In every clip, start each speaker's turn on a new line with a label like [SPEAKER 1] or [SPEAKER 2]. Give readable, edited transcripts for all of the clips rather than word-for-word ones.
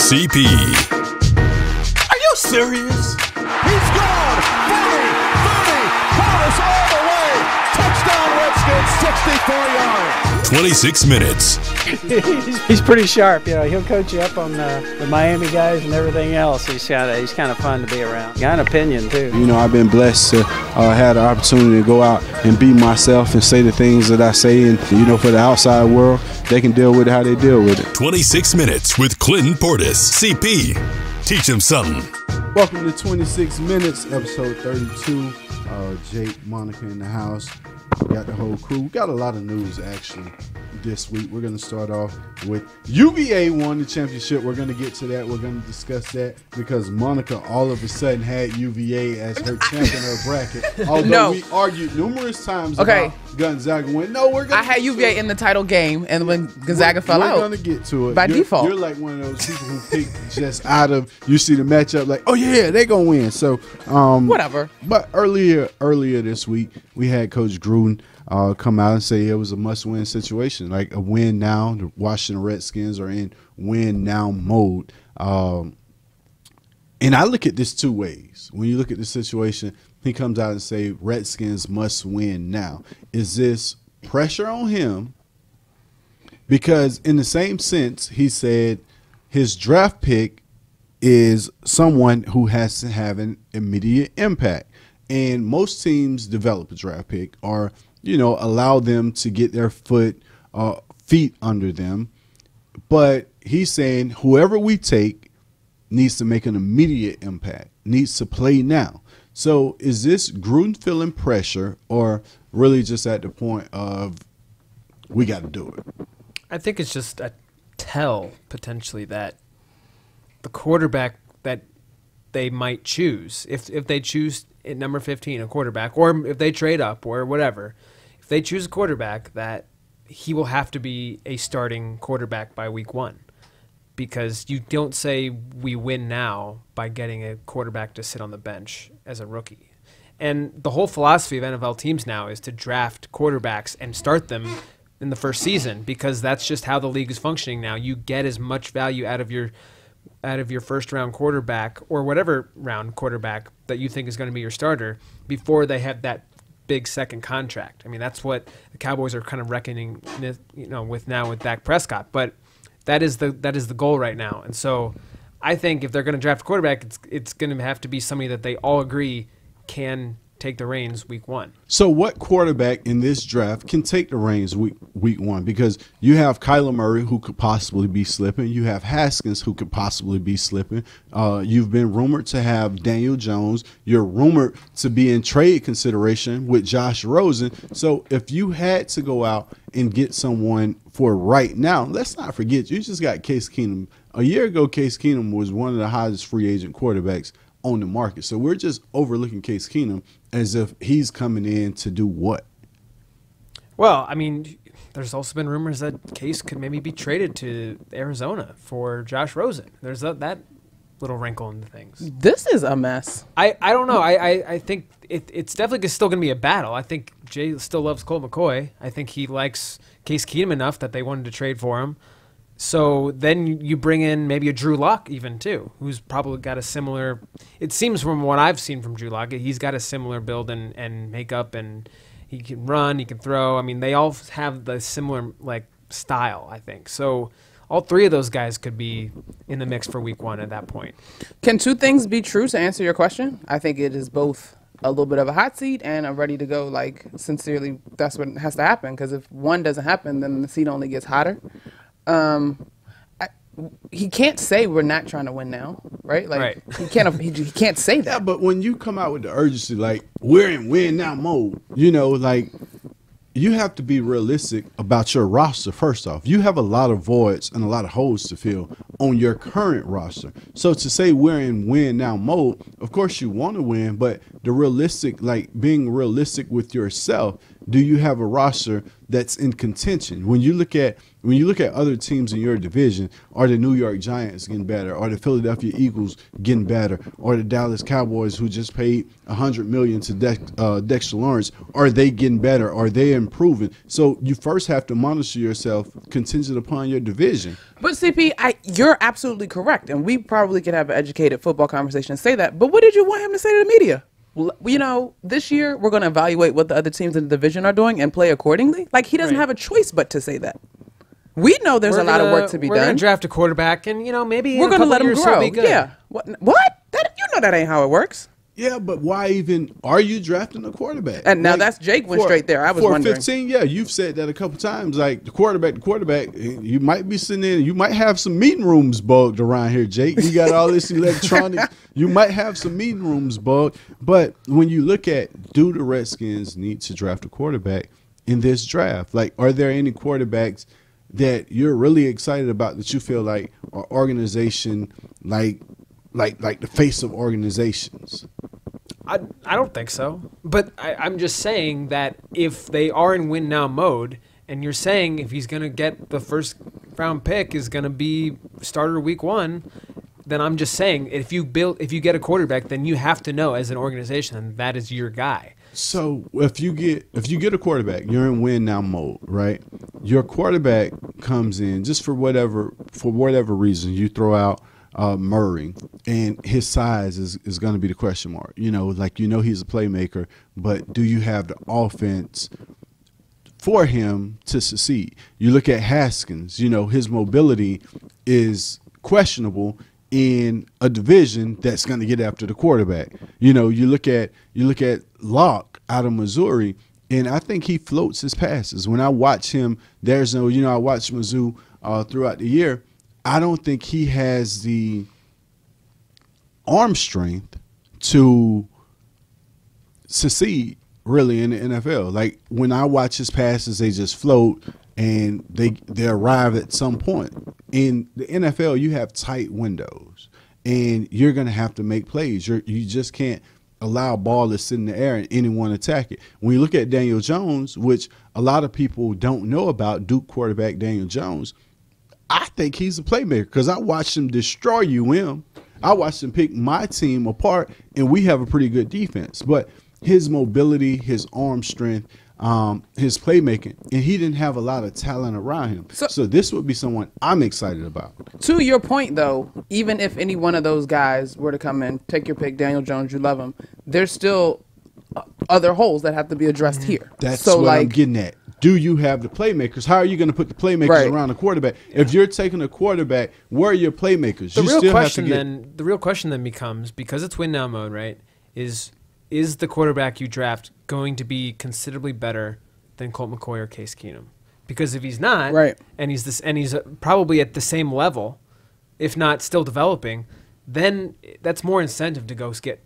[SPEAKER 1] CP.
[SPEAKER 2] Are you serious? He's gone! 40, 30, Portis all the way! Touchdown Redskins, 64 yards!
[SPEAKER 1] 26 minutes.
[SPEAKER 3] He's pretty sharp, you know. He'll coach you up on the Miami guys and everything else. He's kind of fun to be around. Got an opinion too.
[SPEAKER 4] You know, I've been blessed to have the opportunity to go out and be myself and say the things that I say, and you know, for the outside world, they can deal with it how they deal with it.
[SPEAKER 1] 26 minutes with Clinton Portis. CP. Teach him something.
[SPEAKER 4] Welcome to 26 Minutes, episode 32. Jake, Monica in the house. We got the whole crew. We got a lot of news actually this week. We're going to start off with UVA won the championship. We're going to get to that. We're going to discuss that because Monica all of a sudden had UVA as her champion of her bracket. Although we argued numerous times about Gonzaga win. No, we're going
[SPEAKER 5] I had UVA in the title game, and when Gonzaga fell out,
[SPEAKER 4] we're going to get to it
[SPEAKER 5] by default.
[SPEAKER 4] You're like one of those people who pick just out of, you see the matchup like, oh yeah, they're going to win. So
[SPEAKER 5] whatever.
[SPEAKER 4] But earlier this week, we had Coach Gruden come out and say it was a must-win situation, like a win now. The Washington Redskins are in win-now mode. And I look at this two ways. When you look at the situation, he comes out and say Redskins must win now. Is this pressure on him? Because in the same sense, he said his draft pick is someone who has to have an immediate impact. And most teams develop a draft pick or, you know, allow them to get their feet under them. But he's saying whoever we take needs to make an immediate impact, needs to play now. So is this Gruden feeling pressure or really just at the point of we got to do it?
[SPEAKER 6] I think it's just a tell potentially that the quarterback that they might choose, if they choose at number 15 a quarterback, or if they trade up or whatever, if they choose a quarterback, that he will have to be a starting quarterback by week 1, because you don't say we win now by getting a quarterback to sit on the bench as a rookie. And the whole philosophy of NFL teams now is to draft quarterbacks and start them in the first season, because that's just how the league is functioning now. You get as much value out of your first round quarterback or whatever round quarterback that you think is going to be your starter before they have that big second contract. I mean, that's what the Cowboys are kind of reckoning, you know, with now with Dak Prescott. But that is the goal right now. And so I think if they're going to draft a quarterback, it's going to have to be somebody that they all agree can take the reins week 1.
[SPEAKER 4] So what quarterback in this draft can take the reins week 1? Because you have Kyler Murray, who could possibly be slipping. You have Haskins, who could possibly be slipping. You've been rumored to have Daniel Jones. You're rumored to be in trade consideration with Josh Rosen. So if you had to go out and get someone for right now, let's not forget, you just got Case Keenum. A year ago, Case Keenum was one of the highest free agent quarterbacks on the market. So we're just overlooking Case Keenum as if he's coming in to do what?
[SPEAKER 6] Well, I mean, there's also been rumors that Case could maybe be traded to Arizona for Josh Rosen. There's that little wrinkle in the things.
[SPEAKER 5] This is a mess.
[SPEAKER 6] I don't know. I think it's definitely still going to be a battle. I think Jay still loves Colt McCoy. I think he likes Case Keenum enough that they wanted to trade for him. So then you bring in maybe a Drew Lock even too, who's probably got a similar, it seems from what I've seen from Drew Lock, he's got a similar build and makeup, and he can run, he can throw. I mean, they all have the similar like style, I think. So all three of those guys could be in the mix for week 1 at that point.
[SPEAKER 5] Can two things be true to answer your question? I think it is both a little bit of a hot seat and a ready to go, like sincerely, that's what has to happen, because if one doesn't happen, then the seat only gets hotter. He can't say we're not trying to win now, right? Like
[SPEAKER 6] right.
[SPEAKER 5] He can't say that.
[SPEAKER 4] Yeah, but when you come out with the urgency, like we're in win now mode, you know, like you have to be realistic about your roster. First off, you have a lot of voids and a lot of holes to fill on your current roster. So to say we're in win now mode, of course you want to win, but the realistic, like being realistic with yourself, do you have a roster that's in contention? When you look at when you look at other teams in your division, are the New York Giants getting better? Are the Philadelphia Eagles getting better? Or the Dallas Cowboys, who just paid $100 million to Dexter Lawrence, are they getting better? Are they improving? So you first have to monitor yourself contingent upon your division.
[SPEAKER 5] But CP, you're absolutely correct, and we probably could have an educated football conversation and say that. But what did you want him to say to the media? Well, this year we're going to evaluate what the other teams in the division are doing and play accordingly. Like, he doesn't have a choice but to say that. We know there's a lot of work to be done.
[SPEAKER 6] We're going to draft a quarterback, and maybe
[SPEAKER 5] we're going to let him grow.
[SPEAKER 6] Be good.
[SPEAKER 5] Yeah. What? You know that ain't how it works.
[SPEAKER 4] Yeah, but why even are you drafting a quarterback?
[SPEAKER 5] And now that's Jake went straight there. I was wondering.
[SPEAKER 4] 15, yeah, you've said that a couple times. Like the quarterback. You might be sitting in. You might have some meeting rooms bugged around here, Jake. You got all this electronics. You might have some meeting rooms bugged. But when you look at, do the Redskins need to draft a quarterback in this draft? Like, are there any quarterbacks that you're really excited about that you feel like are organization like the face of organizations?
[SPEAKER 6] I don't think so. But I'm just saying that if they are in win now mode, and you're saying if he's going to get the first round pick is going to be starter week 1, then I'm just saying if you get a quarterback, then you have to know as an organization that is your guy.
[SPEAKER 4] So if you get a quarterback, you're in win now mode, right? Your quarterback comes in just for whatever reason. You throw out Murray, and his size is going to be the question mark. He's a playmaker, but do you have the offense for him to succeed? You look at Haskins, his mobility is questionable in a division that's going to get after the quarterback. You look at Locke out of Missouri, and I think he floats his passes. When I watch him, I watch Mizzou throughout the year. I don't think he has the arm strength to succeed really in the NFL. Like when I watch his passes, they just float and they arrive at some point. In the NFL, you have tight windows and you're going to have to make plays. You just can't allow a ball to sit in the air and anyone attack it. When you look at Daniel Jones, which a lot of people don't know about, Duke quarterback Daniel Jones, I think he's a playmaker because I watched him destroy UM. I watched him pick my team apart, and we have a pretty good defense. But his mobility, his arm strength, his playmaking, and he didn't have a lot of talent around him. So this would be someone I'm excited about. To
[SPEAKER 5] your point, though, even if any one of those guys were to come in, take your pick, Daniel Jones, you love him, there's still other holes that have to be addressed here.
[SPEAKER 4] That's what I'm getting at. Do you have the playmakers? How are you going to put the playmakers around the quarterback? Yeah. If you're taking a quarterback, where are your playmakers?
[SPEAKER 6] The real question then becomes, because it's win now mode, right? Is the quarterback you draft going to be considerably better than Colt McCoy or Case Keenum? Because if he's not, and he's probably at the same level, if not still developing, then that's more incentive to go get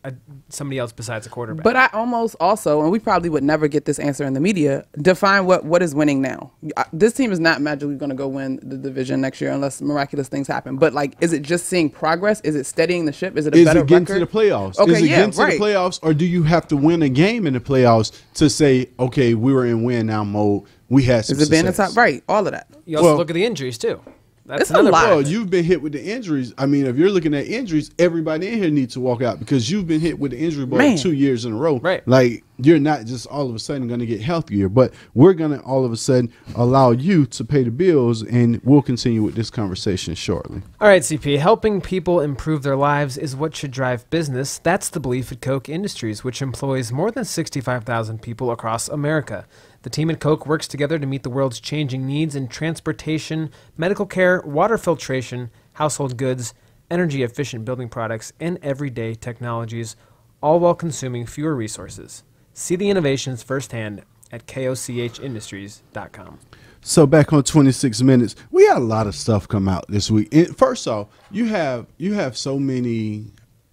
[SPEAKER 6] somebody else besides a quarterback.
[SPEAKER 5] But I almost also, and we probably would never get this answer in the media, define what is winning now. This team is not magically going to go win the division next year unless miraculous things happen. But, is it just seeing progress? Is it steadying the ship? Is it a better record?
[SPEAKER 4] Is it getting to the playoffs?
[SPEAKER 5] Okay,
[SPEAKER 4] is it getting to the playoffs, or do you have to win a game in the playoffs to say, okay, we were in win now mode, we had some success?
[SPEAKER 5] Is it being the top? Right, all of that.
[SPEAKER 6] You also look at the injuries, too.
[SPEAKER 5] That's another lot.
[SPEAKER 4] Well, you've been hit with the injuries. I mean, if you're looking at injuries, everybody in here needs to walk out because you've been hit with the injury bug 2 years in a row.
[SPEAKER 6] Right.
[SPEAKER 4] Like, you're not just all of a sudden going to get healthier, but we're going to all of a sudden allow you to pay the bills, and we'll continue with this conversation shortly.
[SPEAKER 6] All right, CP, helping people improve their lives is what should drive business. That's the belief at Koch Industries, which employs more than 65,000 people across America. The team at Koch works together to meet the world's changing needs in transportation, medical care, water filtration, household goods, energy-efficient building products, and everyday technologies, all while consuming fewer resources. See the innovations firsthand at kochindustries.com.
[SPEAKER 4] So back on 26 Minutes, we had a lot of stuff come out this week. And first off, you have so many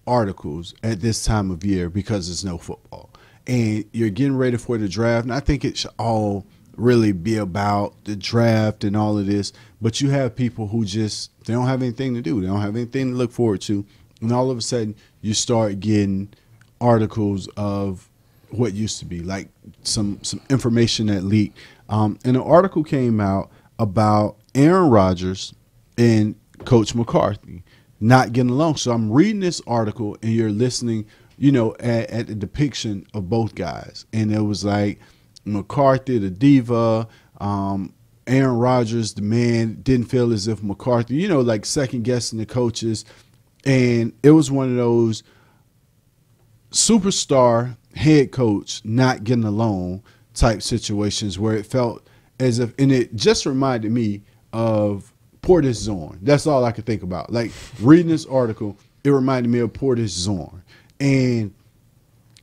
[SPEAKER 4] articles at this time of year because there's no football. And you're getting ready for the draft, and I think it should all really be about the draft and all of this. But you have people who they don't have anything to do. They don't have anything to look forward to. And all of a sudden, you start getting articles of what used to be, like some information that leaked. And an article came out about Aaron Rodgers and Coach McCarthy not getting along. So I'm reading this article and you're listening, at the depiction of both guys. And it was like McCarthy, the diva, Aaron Rodgers, the man, didn't feel as if McCarthy, like second guessing the coaches. And it was one of those superstar head coach not getting along type situations where it felt as if, and it just reminded me of Portis Zorn. That's all I could think about. Like reading this article, it reminded me of Portis Zorn. And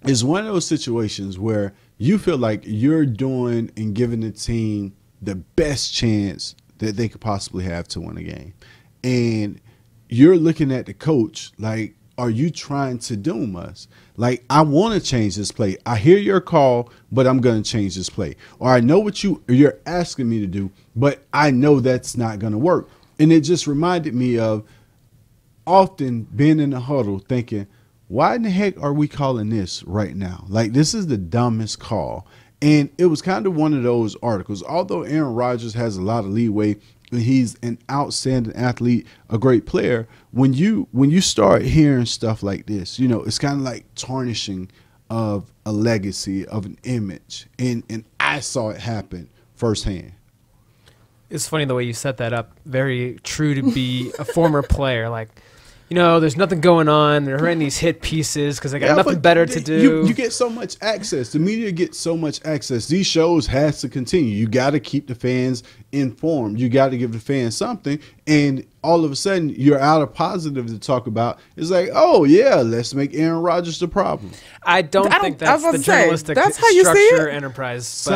[SPEAKER 4] it's one of those situations where you feel like you're doing and giving the team the best chance that they could possibly have to win a game. And you're looking at the coach like, are you trying to doom us? Like, I want to change this play. I hear your call, but I'm going to change this play. Or I know what you're asking me to do, but I know that's not going to work. And it just reminded me of often being in the huddle thinking, why in the heck are we calling this right now? Like, this is the dumbest call. And it was kind of one of those articles. Although Aaron Rodgers has a lot of leeway, and he's an outstanding athlete, a great player, when you start hearing stuff like this, it's kind of like tarnishing of a legacy, of an image. And I saw it happen firsthand.
[SPEAKER 6] It's funny the way you set that up. Very true to be a former player. Like, there's nothing going on. They're writing these hit pieces because they got nothing better to do.
[SPEAKER 4] You get so much access. The media gets so much access. These shows has to continue. You got to keep the fans informed. You got to give the fans something. And all of a sudden, you're out of positive to talk about. It's like, oh, yeah, let's make Aaron Rodgers the problem.
[SPEAKER 6] I don't think that's the journalistic
[SPEAKER 5] that's how you see
[SPEAKER 6] structure
[SPEAKER 5] it?
[SPEAKER 6] enterprise.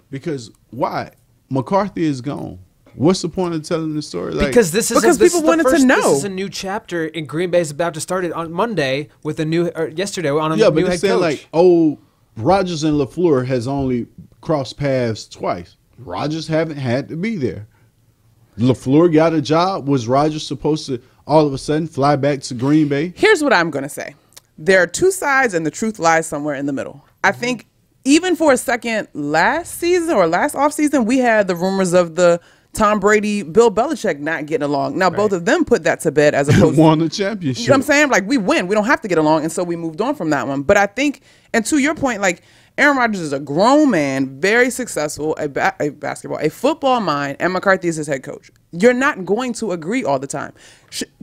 [SPEAKER 4] Because why? McCarthy is gone. What's the point of telling the story? Like,
[SPEAKER 6] because this is
[SPEAKER 5] people wanted to know.
[SPEAKER 6] This is a new chapter in Green Bay is about to start it on Monday with a new yesterday on a new
[SPEAKER 4] but
[SPEAKER 6] head
[SPEAKER 4] saying
[SPEAKER 6] coach.
[SPEAKER 4] like, Rodgers and LaFleur has only crossed paths twice. Rodgers haven't had to be there. LaFleur got a job. Was Rodgers supposed to all of a sudden fly back to Green Bay?
[SPEAKER 5] Here's what I'm going to say. There are two sides and the truth lies somewhere in the middle. I think even for a second last season or last offseason, we had the rumors of the Tom Brady, Bill Belichick not getting along. Now, both of them put that to bed as opposed to
[SPEAKER 4] won the championship.
[SPEAKER 5] You know what I'm saying? Like, we win. We don't have to get along. And so we moved on from that one. But I think, and to your point, like, Aaron Rodgers is a grown man, very successful, a football mind, and McCarthy is his head coach. You're not going to agree all the time.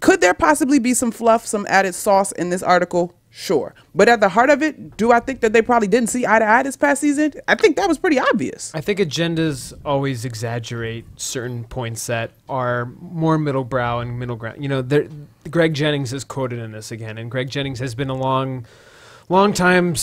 [SPEAKER 5] Could there possibly be some fluff, some added sauce in this article? Sure. But at the heart of it, do I think that they probably didn't see eye to eye this past season? I think that was pretty obvious.
[SPEAKER 6] I think agendas always exaggerate certain points that are more middle brow and middle ground. Greg Jennings is quoted in this again, and Greg Jennings has been a long time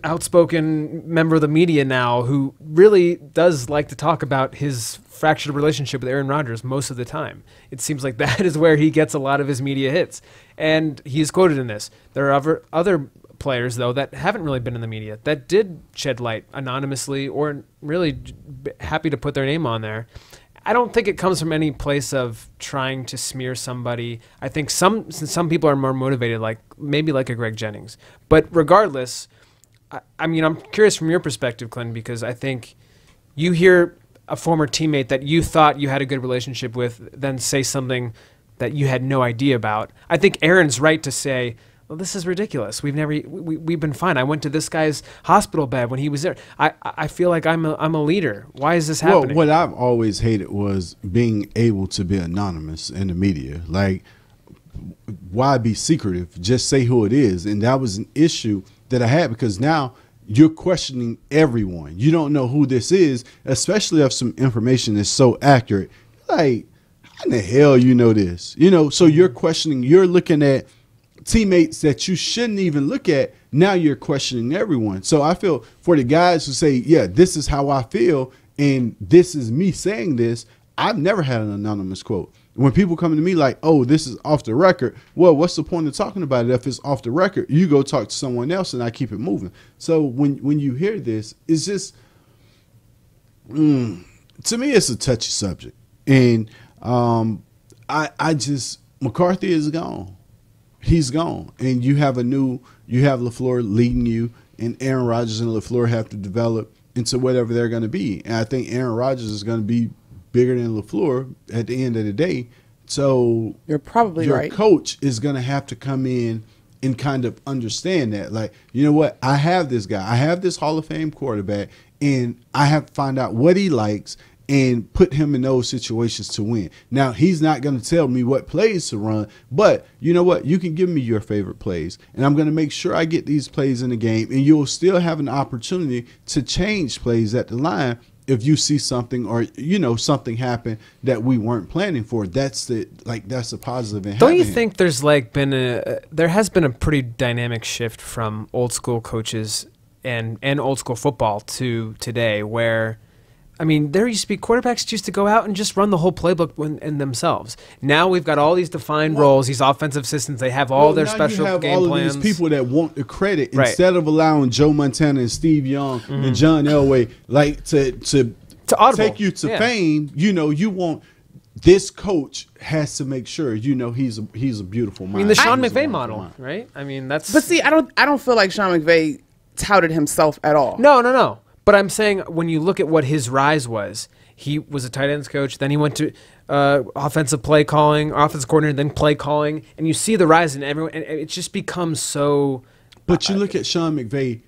[SPEAKER 6] outspoken member of the media now who really does like to talk about his fractured relationship with Aaron Rodgers most of the time. It seems like that is where he gets a lot of his media hits. And he's quoted in this. There are other players, though, that haven't really been in the media that did shed light anonymously or really happy to put their name on there. I don't think it comes from any place of trying to smear somebody. I think some people are more motivated, maybe like a Greg Jennings. But regardless, I'm curious from your perspective, Clinton, because I think you hear a former teammate that you thought you had a good relationship with then say something that you had no idea about. I think Aaron's right to say, well, this is ridiculous. We've been fine. I went to this guy's hospital bed when he was there. I feel like I'm a leader. Why is this happening?
[SPEAKER 4] Well, what I've always hated was being able to be anonymous in the media. Like, why be secretive? Just say who it is. And that was an issue that I had because now you're questioning everyone. You don't know who this is, especially if some information is so accurate. Like, how in the hell you know this? So you're questioning, you're looking at teammates that you shouldn't even look at. Now you're questioning everyone. So I feel for the guys who say, yeah, this is how I feel, and this is me saying this, I've never had an anonymous quote. When people come to me like, oh, this is off the record, well, what's the point of talking about it if it's off the record? You go talk to someone else and I keep it moving. So when you hear this, it's just, to me, it's a touchy subject. And McCarthy is gone. He's gone. And you have LaFleur leading you, and Aaron Rodgers and LaFleur have to develop into whatever they're going to be. And I think Aaron Rodgers is going to be bigger than LaFleur at the end of the day. So
[SPEAKER 5] You're probably
[SPEAKER 4] your
[SPEAKER 5] right.
[SPEAKER 4] coach is going to have to come in and kind of understand that. Like, you know what? I have this guy. I have this Hall of Fame quarterback, and I have to find out what he likes and put him in those situations to win. Now, he's not going to tell me what plays to run, but you know what? You can give me your favorite plays, and I'm going to make sure I get these plays in the game, and you'll still have an opportunity to change plays at the line if you see something or, you know, something happen that we weren't planning for. That's a positive. In
[SPEAKER 6] Don't you
[SPEAKER 4] having
[SPEAKER 6] think there's like there has been a pretty dynamic shift from old school coaches and old school football to today where, I mean, there used to be quarterbacks used to go out and just run the whole playbook in themselves. Now we've got all these defined roles, these offensive systems. They have all their
[SPEAKER 4] now
[SPEAKER 6] special
[SPEAKER 4] you have
[SPEAKER 6] game
[SPEAKER 4] all
[SPEAKER 6] plans.
[SPEAKER 4] of these people that want the credit
[SPEAKER 6] Right.
[SPEAKER 4] instead of allowing Joe Montana and Steve Young and John Elway like to
[SPEAKER 6] audible.
[SPEAKER 4] take you to
[SPEAKER 6] Yeah.
[SPEAKER 4] fame. You know, you want this coach has to make sure you know he's a beautiful mind.
[SPEAKER 6] I mean, the Sean
[SPEAKER 4] He's a
[SPEAKER 6] McVay
[SPEAKER 4] wonderful
[SPEAKER 6] model,
[SPEAKER 4] mind.
[SPEAKER 6] right? I mean, that's.
[SPEAKER 5] But see, I don't feel like Sean McVay touted himself at all.
[SPEAKER 6] No. But I'm saying when you look at what his rise was, he was a tight ends coach. Then he went to offensive play calling, offensive coordinator, then play calling, and you see the rise in everyone. And it just becomes so.
[SPEAKER 4] But you look at Sean McVay,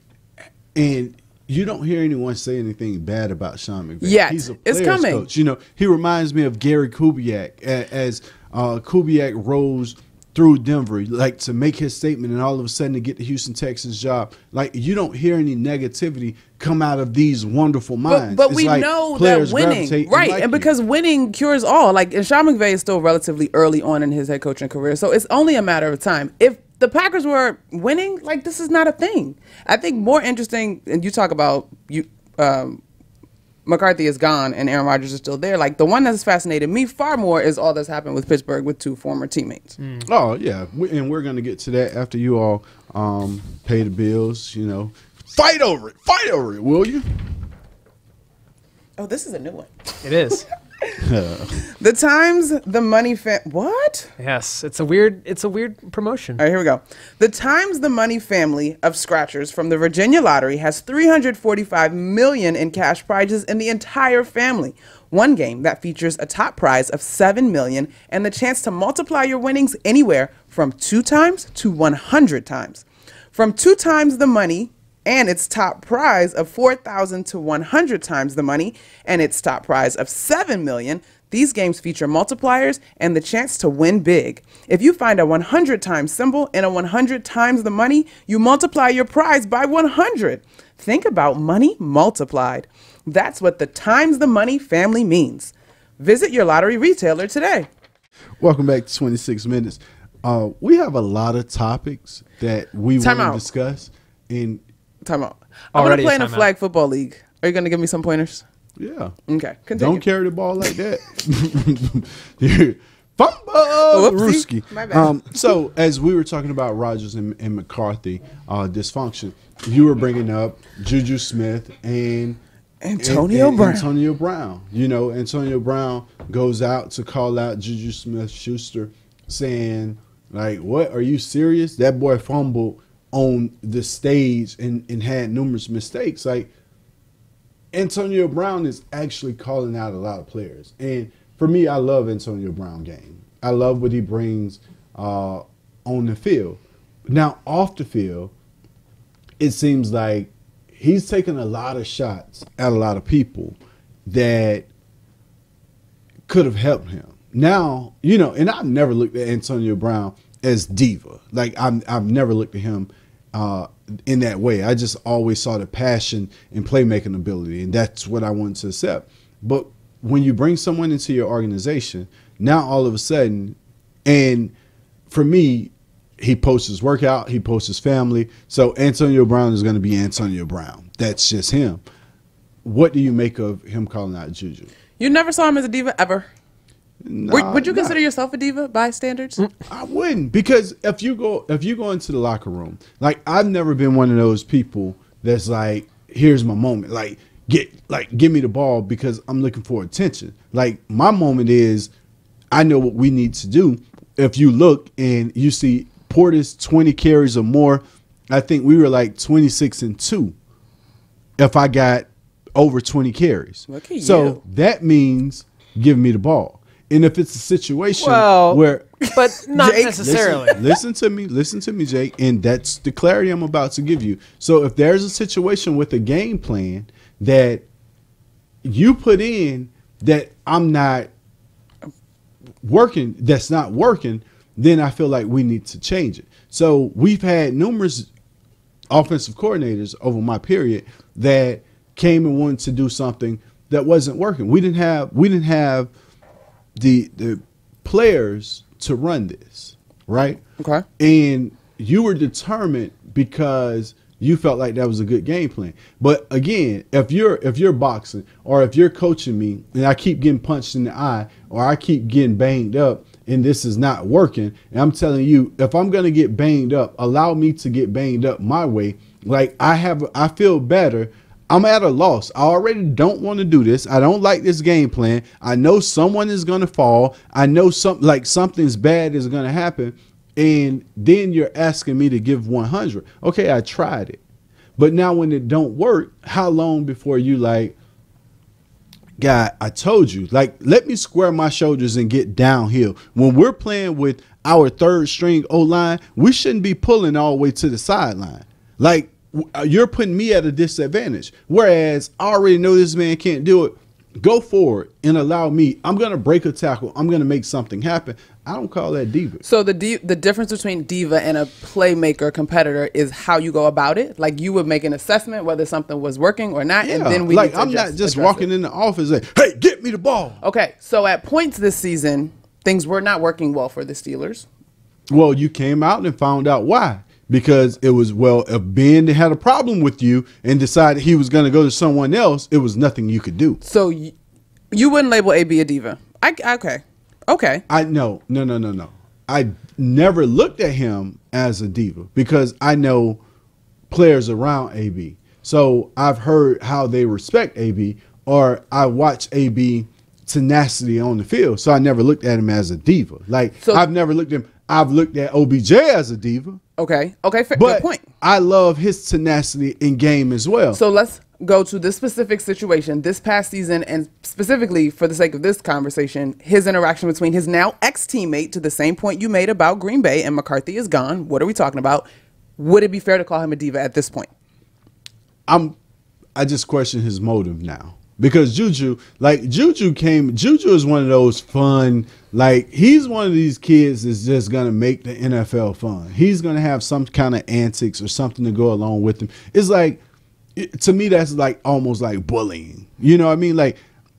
[SPEAKER 4] and you don't hear anyone say anything bad about Sean McVay.
[SPEAKER 5] Yet.
[SPEAKER 4] He's a
[SPEAKER 5] It's
[SPEAKER 4] player's
[SPEAKER 5] coming.
[SPEAKER 4] coach. You know, he reminds me of Gary Kubiak as Kubiak rose through Denver, like to make his statement and all of a sudden to get the Houston Texans job. Like, you don't hear any negativity come out of these wonderful minds.
[SPEAKER 5] But
[SPEAKER 4] It's
[SPEAKER 5] we
[SPEAKER 4] like
[SPEAKER 5] know that
[SPEAKER 4] players
[SPEAKER 5] winning,
[SPEAKER 4] gravitate
[SPEAKER 5] right?
[SPEAKER 4] like
[SPEAKER 5] And
[SPEAKER 4] you.
[SPEAKER 5] because winning cures all. Like, and Sean McVay is still relatively early on in his head coaching career, so it's only a matter of time. If the Packers were winning, like, this is not a thing. I think more interesting, and you talk about McCarthy is gone and Aaron Rodgers is still there. Like, the one that's fascinated me far more is all that's happened with Pittsburgh with two former teammates.
[SPEAKER 4] Oh, yeah. And we're going to get to that after you all pay the bills, you know. Fight over it, will you?
[SPEAKER 5] Oh, this is a new one.
[SPEAKER 6] It is.
[SPEAKER 5] The Times, the Money what?
[SPEAKER 6] Yes, it's a weird promotion.
[SPEAKER 5] All right, here we go. The Times, the Money family of scratchers from the Virginia Lottery has $345 million in cash prizes in the entire family. One game that features a top prize of $7 million and the chance to multiply your winnings anywhere from 2 times to 100 times. From 2 times the money and its top prize of 4,000 to 100 times the money and its top prize of $7 million, these games feature multipliers and the chance to win big. If you find a 100 times symbol in a 100 times the money, you multiply your prize by 100. Think about money multiplied. That's what the Times the Money family means. Visit your lottery retailer today.
[SPEAKER 4] Welcome back to 26 Minutes. We have a lot of topics that we want to discuss. And
[SPEAKER 5] Time out. I'm going to
[SPEAKER 6] Already
[SPEAKER 5] play in a
[SPEAKER 6] time out.
[SPEAKER 5] flag football league. Are you going to give me some pointers?
[SPEAKER 4] yeah,
[SPEAKER 5] Okay, continue.
[SPEAKER 4] don't carry the ball like that. Fumble,
[SPEAKER 5] Whoopsie.
[SPEAKER 4] Rooski.
[SPEAKER 5] My bad.
[SPEAKER 4] So as we were talking about Rodgers and McCarthy dysfunction, you were bringing up Juju Smith and
[SPEAKER 5] Antonio Brown.
[SPEAKER 4] Antonio Brown. You know, Antonio Brown goes out to call out Juju Smith-Schuster, saying, like, what, are you serious? That boy fumbled on the stage and had numerous mistakes. Like, Antonio Brown is actually calling out a lot of players. And for me, I love Antonio Brown game. I love what he brings on the field. Now, off the field, it seems like he's taking a lot of shots at a lot of people that could have helped him. Now, you know, and I've never looked at Antonio Brown as diva. Like, I've never looked at him in that way. I just always saw the passion and playmaking ability, and that's what I wanted to accept. But when you bring someone into your organization, now all of a sudden, and for me, he posts his workout, he posts his family. So Antonio Brown is going to be Antonio Brown. That's just him. What do you make of him calling out Juju?
[SPEAKER 5] You never saw him as a diva ever?
[SPEAKER 4] Nah,
[SPEAKER 5] Would you
[SPEAKER 4] nah.
[SPEAKER 5] consider yourself a diva by standards?
[SPEAKER 4] I wouldn't, because if you go into the locker room, like, I've never been one of those people that's like, here's my moment, give me the ball because I'm looking for attention. Like, my moment is, I know what we need to do. If you look and you see Portis 20 carries or more, I think we were like 26-2 if I got over 20 carries.
[SPEAKER 5] Look at
[SPEAKER 4] so
[SPEAKER 5] you.
[SPEAKER 4] that means give me the ball. And if it's a situation where,
[SPEAKER 6] but not
[SPEAKER 5] Jake,
[SPEAKER 6] necessarily.
[SPEAKER 4] listen to me, Jake, and that's the clarity I'm about to give you. So if there's a situation with a game plan that you put in that I'm not working, that's not working, then I feel like we need to change it. So we've had numerous offensive coordinators over my period that came and wanted to do something that wasn't working. We didn't have the players to run this, right?
[SPEAKER 5] Okay.
[SPEAKER 4] And you were determined because you felt like that was a good game plan. But again, if you're boxing or if you're coaching me and I keep getting punched in the eye or I keep getting banged up and this is not working, and I'm telling you, if I'm going to get banged up, allow me to get banged up my way. Like I feel better. I'm at a loss. I already don't want to do this. I don't like this game plan. I know someone is going to fall. I know something's bad is going to happen. And then you're asking me to give 100. Okay, I tried it. But now when it don't work, how long before you like, God, I told you, like, let me square my shoulders and get downhill. When we're playing with our third string O-line, we shouldn't be pulling all the way to the sideline. Like, you're putting me at a disadvantage. Whereas I already know this man can't do it. Go forward and allow me. I'm going to break a tackle. I'm going to make something happen. I don't call that diva.
[SPEAKER 5] So the difference between diva and a playmaker competitor is how you go about it. Like you would make an assessment whether something was working or not, and then we
[SPEAKER 4] like
[SPEAKER 5] need to
[SPEAKER 4] I'm not just walking in the office like, hey, get me the ball.
[SPEAKER 5] Okay, so at points this season, things were not working well for the Steelers.
[SPEAKER 4] Well, you came out and found out why. Because it was, well, if Ben had a problem with you and decided he was going to go to someone else, it was nothing you could do.
[SPEAKER 5] So you wouldn't label AB a diva. Okay.
[SPEAKER 4] No. I never looked at him as a diva because I know players around AB. So I've heard how they respect AB, or I watch AB tenacity on the field. So I never looked at him as a diva. I've never looked at him. I've looked at OBJ as a diva.
[SPEAKER 5] Okay, fair,
[SPEAKER 4] but
[SPEAKER 5] good point.
[SPEAKER 4] I love his tenacity in game as well.
[SPEAKER 5] So let's go to this specific situation this past season, and specifically for the sake of this conversation, his interaction between his now ex-teammate, to the same point you made about Green Bay and McCarthy is gone. What are we talking about? Would it be fair to call him a diva at this point?
[SPEAKER 4] I just question his motive now. Because Juju is one of those fun, like he's one of these kids that's just going to make the NFL fun. He's going to have some kind of antics or something to go along with him. It's like, to me, that's like almost like bullying. You know what I mean? Like,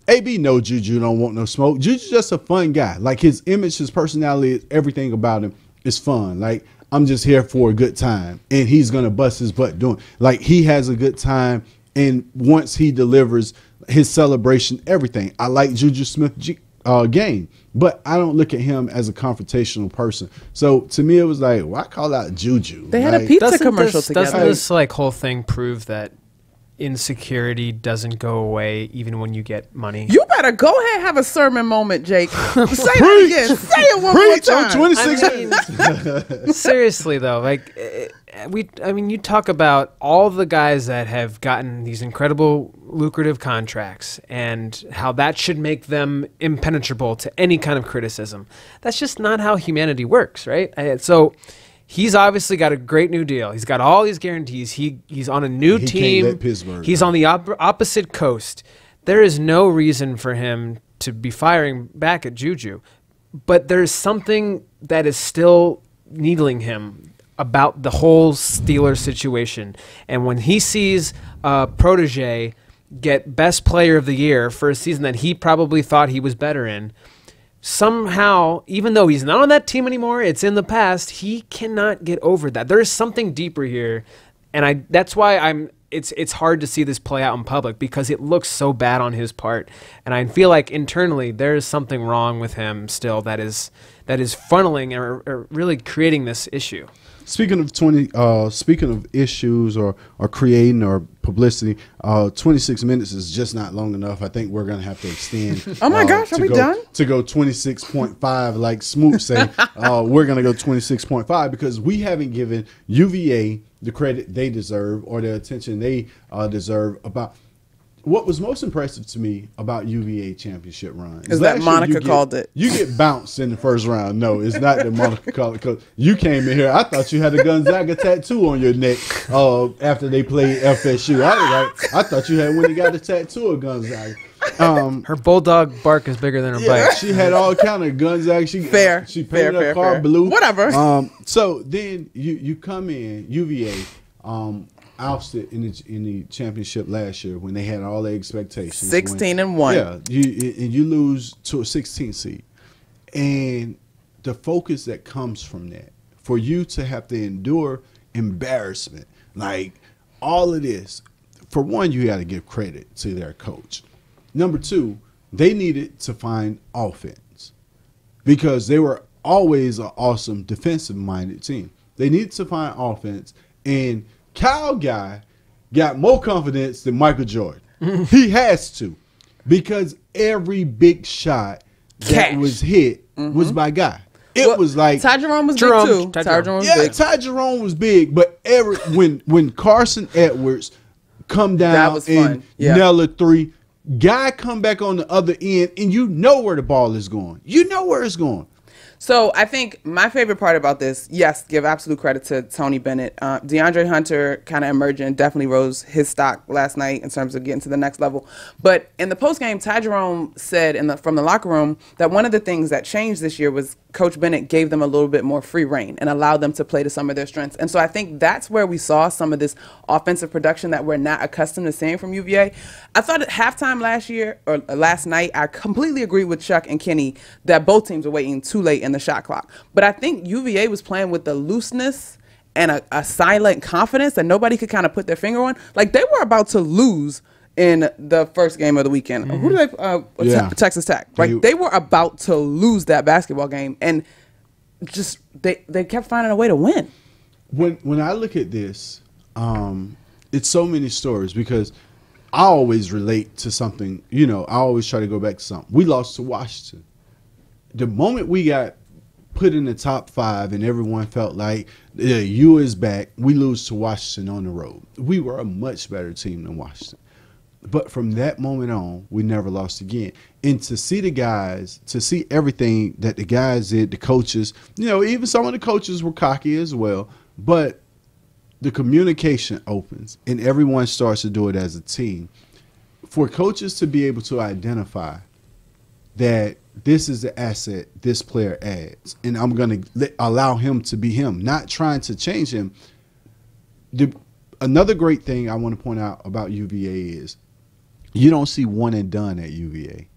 [SPEAKER 4] AB know Juju don't want no smoke. Juju's just a fun guy. Like his image, his personality, everything about him is fun. Like, I'm just here for a good time. And he's going to bust his butt doing. Like, he has a good time. And once he delivers his celebration, everything. I like Juju Smith game, but I don't look at him as a confrontational person. So to me, it was like, why call out Juju?
[SPEAKER 5] They had a pizza commercial together.
[SPEAKER 6] Doesn't this whole thing prove that insecurity doesn't go away even when you get money?
[SPEAKER 5] You better go ahead and have a sermon moment, Jake. Say it again. Say it one more time.
[SPEAKER 4] 26
[SPEAKER 6] seriously though, like you talk about all the guys that have gotten these incredible lucrative contracts and how that should make them impenetrable to any kind of criticism. That's just not how humanity works, right? So he's obviously got a great new deal. He's got all these guarantees. He's on a new team.
[SPEAKER 4] Can't let Pittsburgh
[SPEAKER 6] he's on the opposite coast. There is no reason for him to be firing back at Juju. But there's something that is still needling him about the whole Steelers situation. And when he sees a protege get best player of the year for a season that he probably thought he was better in, somehow, even though he's not on that team anymore, it's in the past, he cannot get over that. There is something deeper here, and that's why it's hard to see this play out in public because it looks so bad on his part. And I feel like internally there is something wrong with him still that is funneling or really creating this issue.
[SPEAKER 4] Speaking of issues or creating or publicity, 26 minutes is just not long enough. I think we're gonna have to extend.
[SPEAKER 5] Oh my gosh, are we done?
[SPEAKER 4] To go 26.5, like Smoot say, we're gonna go 26.5 because we haven't given UVA the credit they deserve or the attention they deserve about what was most impressive to me about UVA championship run
[SPEAKER 5] is that Monica called it.
[SPEAKER 4] You get bounced in the first round. No, it's not that Monica called it. 'Cause you came in here. I thought you had a Gonzaga tattoo on your neck after they played FSU. I thought you had when you got the tattoo of Gonzaga.
[SPEAKER 6] Her bulldog bark is bigger than her bite.
[SPEAKER 4] She had all kind of Gonzaga. She painted her car blue.
[SPEAKER 5] Whatever.
[SPEAKER 4] So then you come in UVA. Ousted in the championship last year when they had all the expectations.
[SPEAKER 5] 16-1.
[SPEAKER 4] Yeah, you lose to a 16 seed, and the focus that comes from that for you to have to endure embarrassment, like all of this. For one, you got to give credit to their coach. Number two, they needed to find offense because they were always an awesome defensive-minded team. They needed to find offense, and Kyle Guy got more confidence than Michael Jordan. He has to, because every big shot that was hit was by Guy. It was like
[SPEAKER 5] Ty Jerome was big too. Ty Jerome was big.
[SPEAKER 4] Ty Jerome was big, but when Carson Edwards come down and nail a three, Guy come back on the other end, and you know where the ball is going. You know where it's going.
[SPEAKER 5] So I think my favorite part about this, yes, give absolute credit to Tony Bennett. DeAndre Hunter kind of emerging, definitely rose his stock last night in terms of getting to the next level. But in the postgame, Ty Jerome said from the locker room that one of the things that changed this year was Coach Bennett gave them a little bit more free reign and allowed them to play to some of their strengths. And so I think that's where we saw some of this offensive production that we're not accustomed to seeing from UVA. I thought at halftime last night, I completely agree with Chuck and Kenny that both teams were waiting too late in the shot clock. But I think UVA was playing with the looseness and a silent confidence that nobody could kind of put their finger on. Like they were about to lose in the first game of the weekend. Who did they Texas Tech. Like they were about to lose that basketball game, and just they kept finding a way to win.
[SPEAKER 4] When I look at this, it's so many stories because I always relate to something, I always try to go back to something. We lost to Washington. The moment we got put in the top 5 and everyone felt like U is back, we lose to Washington on the road. We were a much better team than Washington. But from that moment on, we never lost again. And to see the guys, to see everything that the guys did, the coaches, even some of the coaches were cocky as well. But the communication opens and everyone starts to do it as a team. For coaches to be able to identify that this is the asset this player adds, and I'm going to allow him to be him, not trying to change him. Another great thing I want to point out about UVA is you don't see one and done at UVA.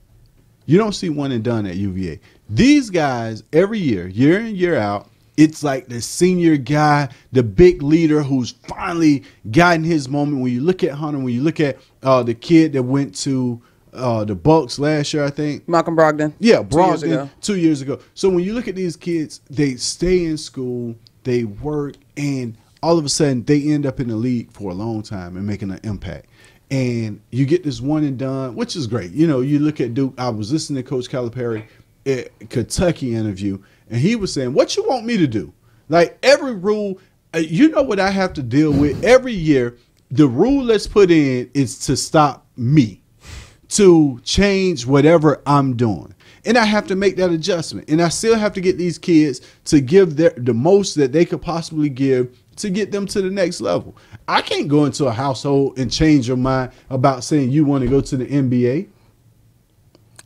[SPEAKER 4] You don't see one and done at UVA. These guys, every year in, year out, it's like the senior guy, the big leader who's finally gotten his moment. When you look at Hunter, when you look at the kid that went to the Bucks last year, I think.
[SPEAKER 5] Malcolm Brogdon.
[SPEAKER 4] Yeah, Brogdon 2 years ago. So when you look at these kids, they stay in school, they work, and all of a sudden they end up in the league for a long time and making an impact. And you get this one and done, which is great. You look at Duke. I was listening to Coach Calipari at Kentucky interview, and he was saying, what you want me to do? Like every rule, what I have to deal with every year, the rule that's put in is to stop me, to change whatever I'm doing. And I have to make that adjustment. And I still have to get these kids to give the most that they could possibly give to get them to the next level. I can't go into a household and change your mind about saying you want to go to the NBA.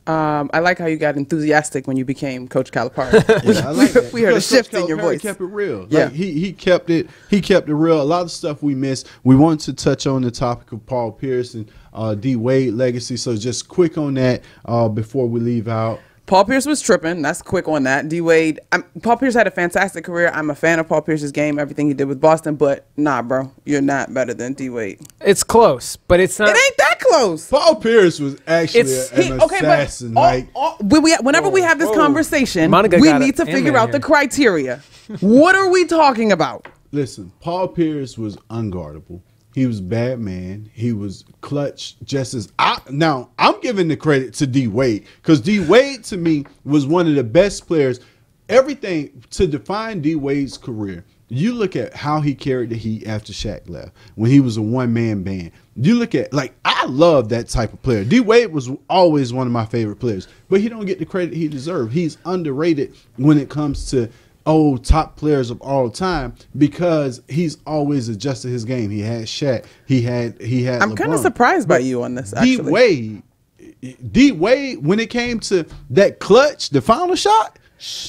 [SPEAKER 5] I like how you got enthusiastic when you became Coach Calipari.
[SPEAKER 4] I like that.
[SPEAKER 5] We heard a shift in your voice.
[SPEAKER 4] He kept it real.
[SPEAKER 5] Yeah.
[SPEAKER 4] Like he kept it real. A lot of stuff we missed. We wanted to touch on the topic of Paul Pierce and D. Wade legacy. So just quick on that before we leave out.
[SPEAKER 5] Paul Pierce was tripping. That's quick on that. D. Wade. Paul Pierce had a fantastic career. I'm a fan of Paul Pierce's game, everything he did with Boston. But nah, bro, you're not better than D. Wade.
[SPEAKER 6] It's close, but it's not.
[SPEAKER 5] It ain't that close.
[SPEAKER 4] Paul Pierce was actually an assassin.
[SPEAKER 5] Whenever we have this conversation, we need to figure out the criteria. What are we talking about?
[SPEAKER 4] Listen, Paul Pierce was unguardable. He was bad man. He was clutch. Now I'm giving the credit to D. Wade because D. Wade to me was one of the best players. Everything to define D. Wade's career you look at how he carried the Heat after Shaq left, when he was a one-man band. You look at, like, I love that type of player. D. Wade was always one of my favorite players, but he don't get the credit he deserves. He's underrated when it comes to top players of all time because he's always adjusted his game. He had Shaq. He had
[SPEAKER 5] I'm
[SPEAKER 4] LeBron.
[SPEAKER 5] kind of surprised by you on this, actually.
[SPEAKER 4] D. Wade, when it came to that clutch, the final shot.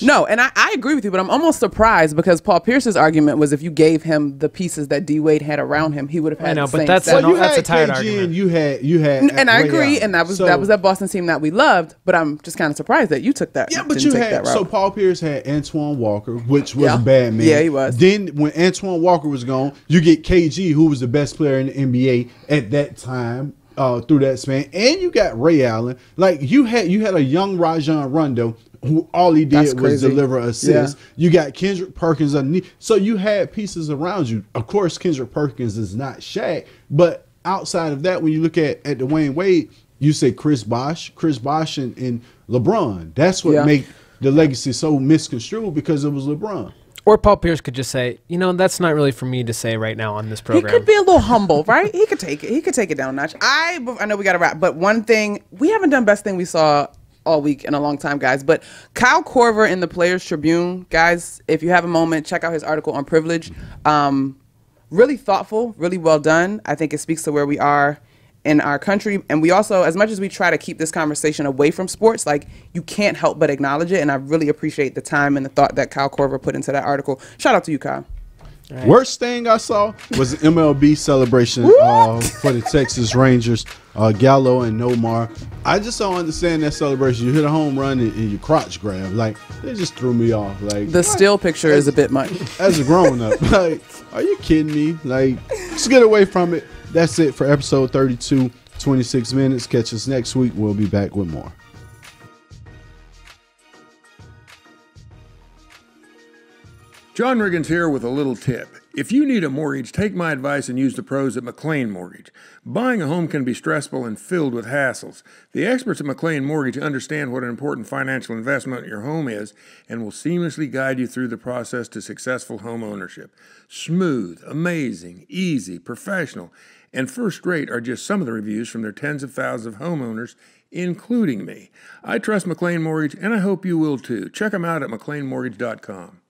[SPEAKER 5] No, and I agree with you, but I'm almost surprised because Paul Pierce's argument was if you gave him the pieces that D. Wade had around him, he would have had the same
[SPEAKER 6] that's
[SPEAKER 5] set.
[SPEAKER 6] that's a tired
[SPEAKER 4] KG
[SPEAKER 6] argument.
[SPEAKER 4] And you had
[SPEAKER 5] and I agree, and that was that Boston team that we loved, but I'm just kind of surprised that you took that.
[SPEAKER 4] Yeah, but you had so Paul Pierce had Antoine Walker, which was a bad man.
[SPEAKER 5] Yeah, he was.
[SPEAKER 4] Then when Antoine Walker was gone, you get KG, who was the best player in the NBA at that time. Through that span, and you got Ray Allen. Like you had a young Rajon Rondo who all he did was deliver assists. Yeah. You got Kendrick Perkins underneath, so you had pieces around you. Of course, Kendrick Perkins is not Shaq, but outside of that, when you look at Dwyane Wade, you say Chris Bosh, and LeBron. That's what make the legacy so misconstrued because it was LeBron.
[SPEAKER 6] Or Paul Pierce could just say, that's not really for me to say right now on this program.
[SPEAKER 5] He could be a little humble, right? He could take it. He could take it down a notch. I know we got to wrap, but one thing, we haven't done best thing we saw all week in a long time, guys. But Kyle Korver in the Players Tribune, guys, if you have a moment, check out his article on privilege. Really thoughtful, really well done. I think it speaks to where we are in our country. And we also, as much as we try to keep this conversation away from sports, like, you can't help but acknowledge it. And I really appreciate the time and the thought that Kyle Korver put into that article. Shout out to you, Kyle.
[SPEAKER 4] Right. Worst thing I saw was the MLB celebration for the Texas Rangers, Gallo and Nomar. I just don't understand that celebration. You hit a home run and you crotch grab. Like, they just threw me off. Like,
[SPEAKER 5] the still picture is a bit much.
[SPEAKER 4] As a grown up, like, are you kidding me? Like, just get away from it. That's it for episode 32, 26 minutes. Catch us next week. We'll be back with more.
[SPEAKER 7] John Riggins here with a little tip. If you need a mortgage, take my advice and use the pros at McLean Mortgage. Buying a home can be stressful and filled with hassles. The experts at McLean Mortgage understand what an important financial investment your home is and will seamlessly guide you through the process to successful home ownership. Smooth, amazing, easy, professional, and first rate are just some of the reviews from their tens of thousands of homeowners, including me. I trust McLean Mortgage, and I hope you will too. Check them out at McLeanMortgage.com.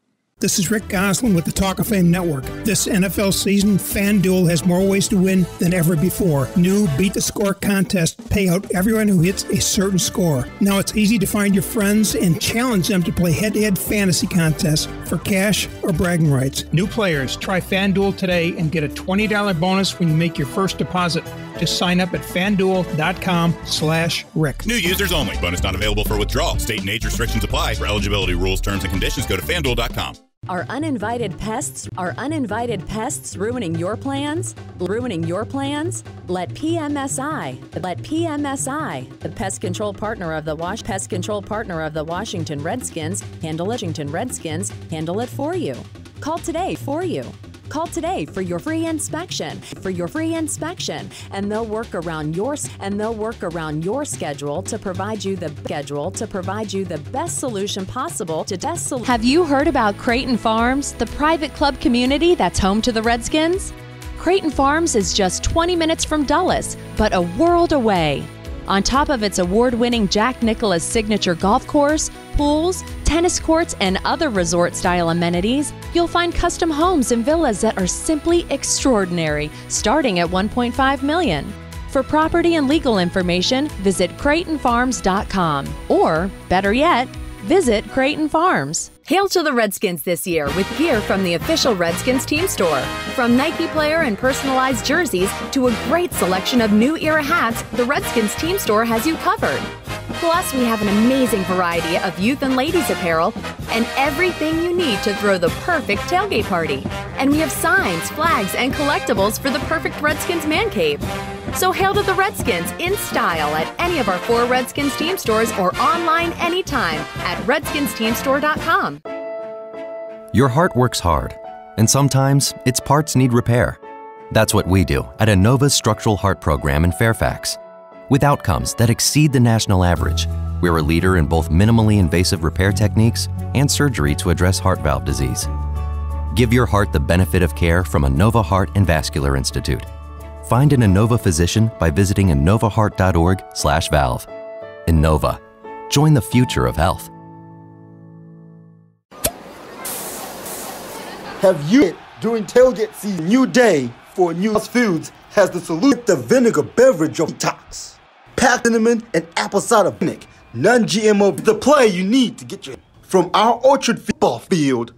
[SPEAKER 8] This is Rick Goslin with the Talk of Fame Network. This NFL season, FanDuel has more ways to win than ever before. New Beat the Score contests pay out everyone who hits a certain score. Now it's easy to find your friends and challenge them to play head-to-head fantasy contests for cash or bragging rights. New players, try FanDuel today and get a $20 bonus when you make your first deposit. Just sign up at FanDuel.com/Rick.
[SPEAKER 9] New users only. Bonus not available for withdrawal. State and age restrictions apply. For eligibility rules, terms, and conditions, go to FanDuel.com.
[SPEAKER 10] Are uninvited pests ruining your plans? Let PMSI, the pest control partner of the Washington Redskins, handle it for you. Call today for your free inspection. And they'll work around your schedule to provide you the best solution possible
[SPEAKER 11] Have you heard about Creighton Farms, the private club community that's home to the Redskins? Creighton Farms is just 20 minutes from Dulles, but a world away. On top of its award-winning Jack Nicklaus signature golf course, pools, tennis courts, and other resort-style amenities, you'll find custom homes and villas that are simply extraordinary, starting at $1.5 million. For property and legal information, visit CreightonFarms.com, or, better yet, visit Creighton Farms.
[SPEAKER 10] Hail to the Redskins this year with gear from the official Redskins team store. From Nike player and personalized jerseys to a great selection of new era hats, the Redskins team store has you covered. Plus, we have an amazing variety of youth and ladies apparel and everything you need to throw the perfect tailgate party. And we have signs, flags, and collectibles for the perfect Redskins man cave. So hail to the Redskins in style at any of our 4 Redskins team stores or online anytime at RedskinsTeamStore.com.
[SPEAKER 12] Your heart works hard, and sometimes its parts need repair. That's what we do at Innova's Structural Heart Program in Fairfax. With outcomes that exceed the national average, we're a leader in both minimally invasive repair techniques and surgery to address heart valve disease. Give your heart the benefit of care from Inova Heart and Vascular Institute. Find an Inova physician by visiting inovaheart.org/valve. Inova. Join the future of health.
[SPEAKER 13] Have you during tailgate season? New day for New Foods has the solution. The vinegar beverage of detox. Packed cinnamon and apple cider vinegar. Non-GMO. The play you need to get your from our orchard football field